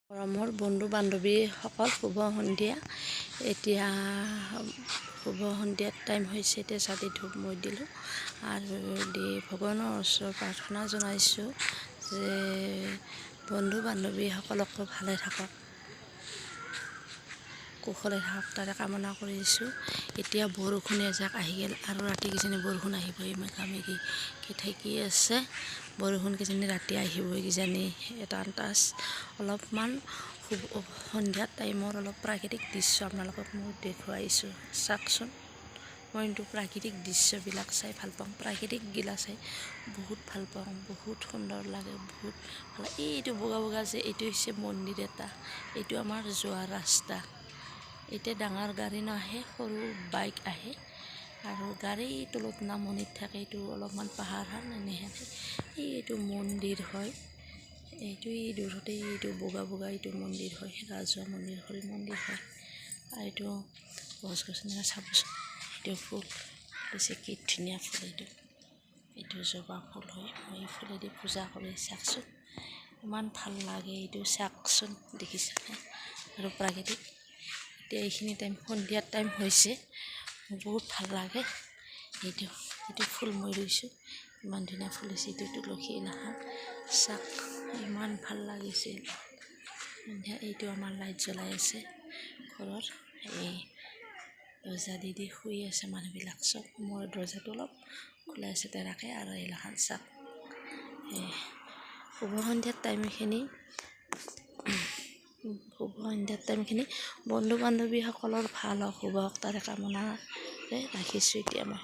মোৰ বন্ধু বান্ধৱীসকল শুভ সন্ধিয়া। এতিয়া শুভ সন্ধিয়াৰ টাইম হৈছে। এতিয়া চাতি ধূপ মই দিলোঁ আৰু দি ভগৱানৰ ওচৰত প্ৰাৰ্থনা জনাইছোঁ যে বন্ধু বান্ধৱীসকলকো ভালে থাকক, কুশলে থাকক তাৰে কামনা কৰিছোঁ। এতিয়া বৰষুণ এজাক আহি গ'ল আৰু ৰাতি কিজানি বৰষুণ আহিবই, মেঘামেঘি থাকি আছে। বৰষুণ কিজানি ৰাতি আহিবই কিজানি, এটা আন্তাজ। অলপমান সন্ধিয়া টাইমৰ অলপ প্ৰাকৃতিক দৃশ্য আপোনালোকক মই দেখুৱাইছোঁ, চাওকচোন। মই কিন্তু প্ৰাকৃতিক দৃশ্যবিলাক চাই ভাল পাওঁ, প্ৰাকৃতিকগিলা চাই বহুত ভাল পাওঁ, বহুত সুন্দৰ লাগে, বহুত ভাল। এইটো বগা বগা যে এইটো হৈছে মন্দিৰ এটা, এইটো আমাৰ যোৱা ৰাস্তা। এতিয়া ডাঙৰ গাড়ী নাহে, সৰু বাইক আহে আৰু গাড়ীৰ তলত নামনিত থাকে। এইটো অলপমান পাহাৰ নেহেৰে, এইটো মন্দিৰ হয়। এইটো এই দূৰতে এইটো বগা বগা এইটো মন্দিৰ হয়, ৰাজহুৱা মন্দিৰ, হৰি মন্দিৰ হয়। আৰু এইটো গছ গছনি চাবচোন, এইটো ফুল হৈছে কি ধুনীয়া ফুল। এইটো জবা ফুল হয়। মই এই ফুলেদি পূজা কৰি চাওকচোন, ইমান ভাল লাগে। এইটো চাওকচোন, দেখিছেনে? আৰু প্ৰাকৃতিক এতিয়া এইখিনি টাইম সন্ধিয়াৰ টাইম হৈছে, বহুত ভাল লাগে। এইটো ফুল মই ৰুইছোঁ, ইমান ধুনীয়া ফুল হৈছে। এইটো তুলসী এলাখান চাওক, ইমান ভাল লাগিছে। সন্ধিয়া এইটো আমাৰ লাইট জ্বলাই আছে ঘৰত, এই দৰ্জা দি শুই আছে মানুহবিলাক চব। মোৰ দৰ্জাটো অলপ খোলা আছে তেনেকৈ। আৰু এলাখান চাওক, শুভ সন্ধিয়াৰ টাইমখিনি বন্ধু বান্ধৱীসকলৰ ভাল হওক, শুভ হওক তাৰে কামনাৰে ৰাখিছোঁ এতিয়া মই।